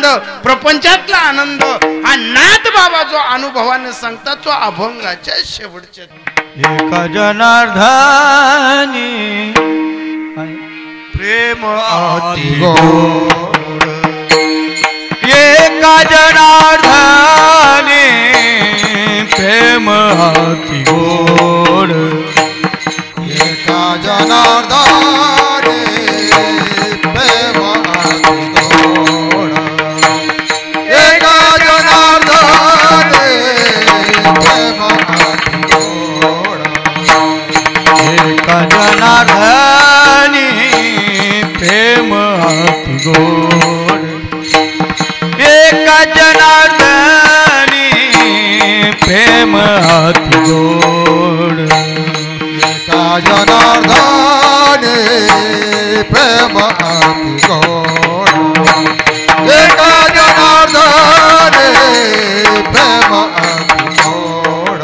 आनंद, प्रपंचातला आनंद हा नाथ बाबा जो अनुभवाने सांगतात तो अभंगाच्या शेवटच्या एका जनार्दनी प्रेम अति गोड, एका जनार्दनी प्रेम अति गोड, एका जनार्दनी प्रेम अति गोड, एका जनार्दनी प्रेम अति गोड, एका जनार्दनी प्रेम अति गोड, एका जनार्दनी प्रेम अति गोड, एका जनार्दनी प्रेम अति गोड, एका जनार्दनी प्रेम अति गोड,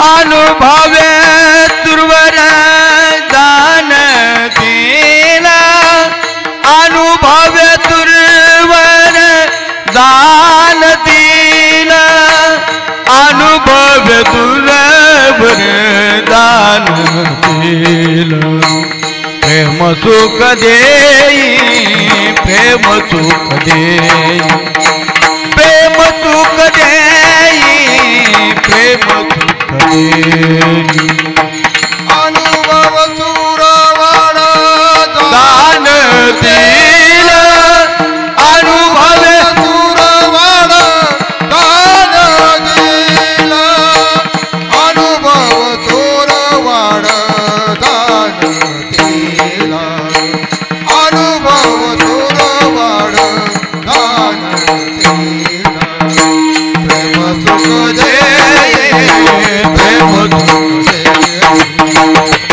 अनुभवे तुर्वर दान दिला, अनुभवे तुर्वर दान दिला, अनुभवे तुर्वर दान दिला, प्रेम सुख देई, प्रेम सुख देई, प्रेम सुख देई, प्रेम सुख देई, अनुभव सुरवाड दान दिला, अनुभव सुरवाड दान दिला, अनुभव सुरवाड दान दिला, अनुभव सुरवाड दान दिला, प्रेम सुख दे प्रेम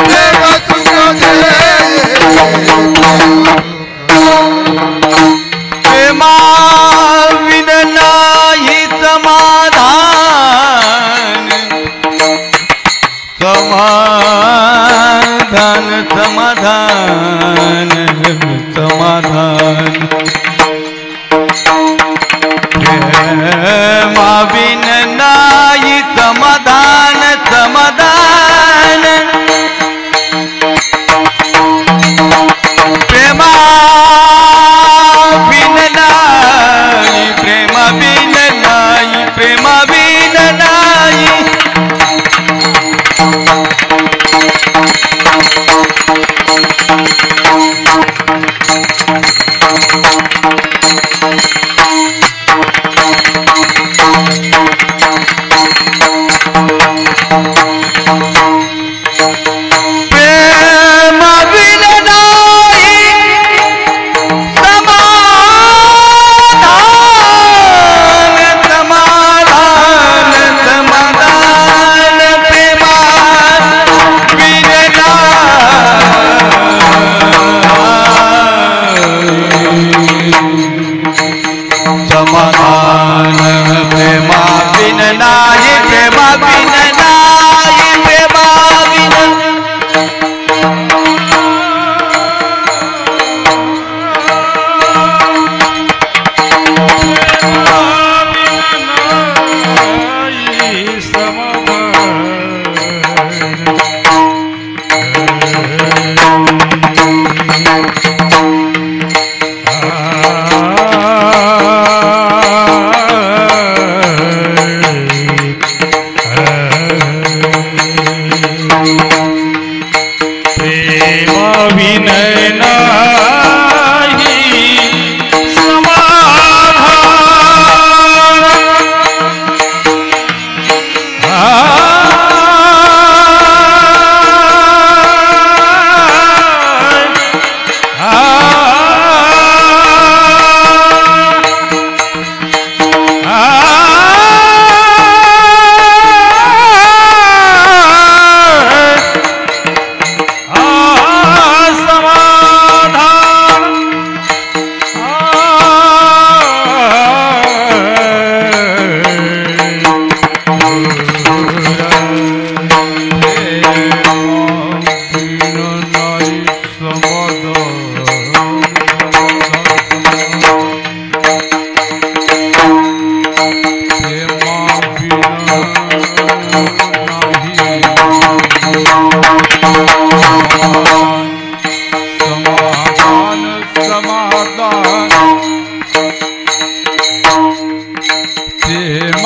प्रेम सुख दे प्रेमा विन नाही समाधान, समाधान समाधान समाधान, प्रेमा विन नाही समाधान समाधान, प्रेमा बिन नाही, प्रेमा बिन नाही, प्रेमा बिन नाही,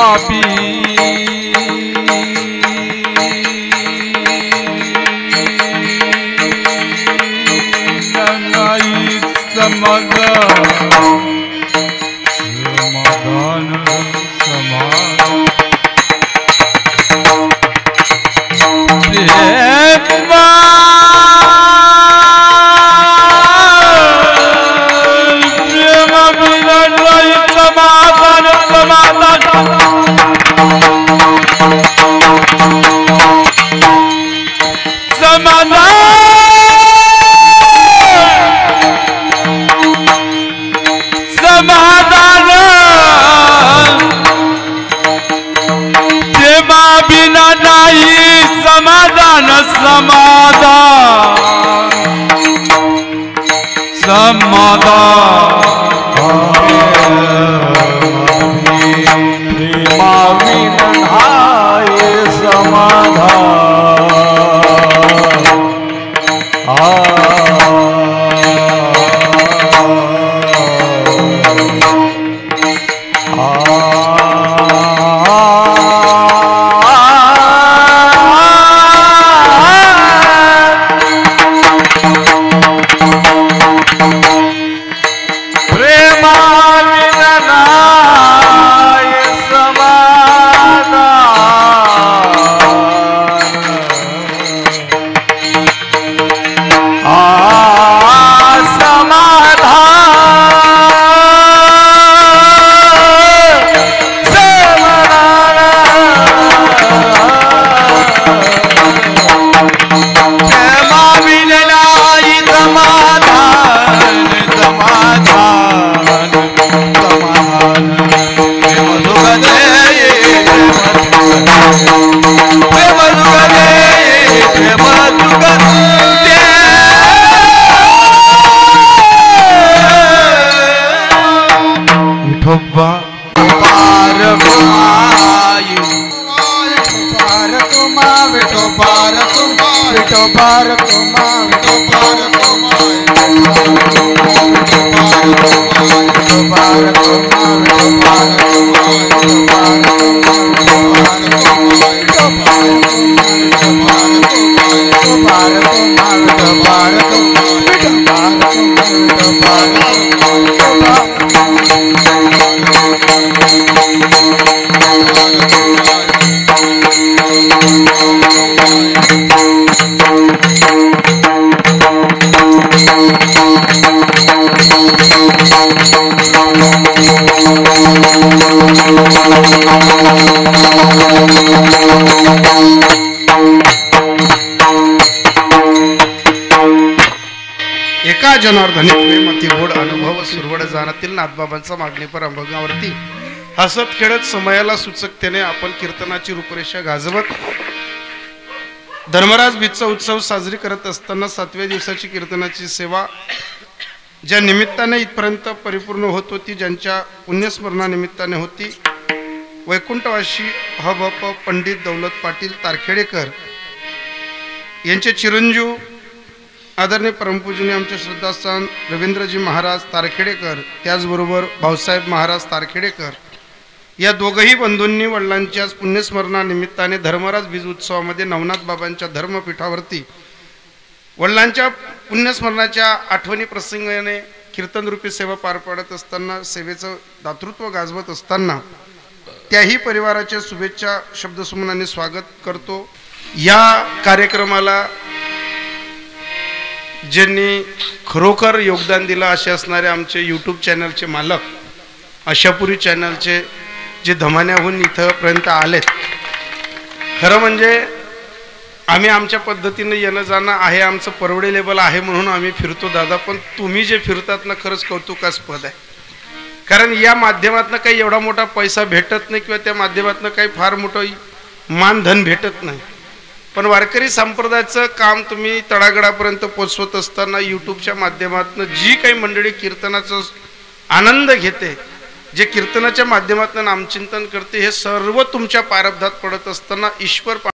पापी नाही समाधान एका जनार्दनी प्रेमती गोड अनुभव सुरवड जाणातील नाथबाबांचा मागणीपर अंभगावरती हसत खेळत समयाला सूचकतेने आपण कीर्तनाची रूपरेषा गाजवत धर्मराज बीजचा उत्सव साजरी करत असताना 7व्या दिवसाची कीर्तनाची सेवा ज्या निमित्ताने इथपर्यंत परिपूर्ण होत होती, ज्यांच्या पुण्यस्मरणानिमित्ताने होती, वैकुंठवासी हबप पंडित दौलत पाटील तारखेडेकर यांचे चिरंजीव आदरणीय परमपूजनीय आमचे श्रद्धास्थान रवींद्रजी महाराज तारखेडेकर, त्याचबरोबर भाऊसाहेब महाराज तारखेडेकर या दोघंही बंधूंनी वडिलांच्या पुण्यस्मरणानिमित्ताने धर्मराज बीज उत्सवामध्ये नवनाथ बाबांच्या धर्मपीठावरती वडिलांच्या पुण्यस्मरणाच्या आठवणी प्रसंगाने कीर्तनरूपी सेवा पार पाडत असताना, सेवेचं दातृत्व गाजवत असताना त्याही परिवाराच्या शुभेच्छा शब्दसुमनाने स्वागत करतो। या कार्यक्रमाला ज्यांनी खरोखर योगदान दिलं असे असणारे आमचे यूट्यूब चॅनलचे मालक, आशापुरी चॅनलचे जे धमान्याहून इथंपर्यंत आलेत, खरं म्हणजे आम्ही आमच्या पद्धतीने येणं जाणं आहे, आमचं परवडे लेवल आहे म्हणून आम्ही फिरतो दादा, पण तुम्ही जे फिरतात ना खरंच कौतुकास्पद आहे। कारण या माध्यमातून काही एवढा मोठा पैसा भेटत नाही किंवा त्या माध्यमातून काही फार मोठं मानधन भेटत नाही, पण वारकरी संप्रदायाचं काम तुम्ही तळागाळापर्यंत पोचवत असताना यूट्यूबच्या माध्यमातून जी काही मंडळी कीर्तनाचा आनंद घेते, जे कीर्तनाच्या माध्यमातून नामचिंतन करते, हे सर्व तुमच्या प्रारब्धात पडत असताना ईश्वर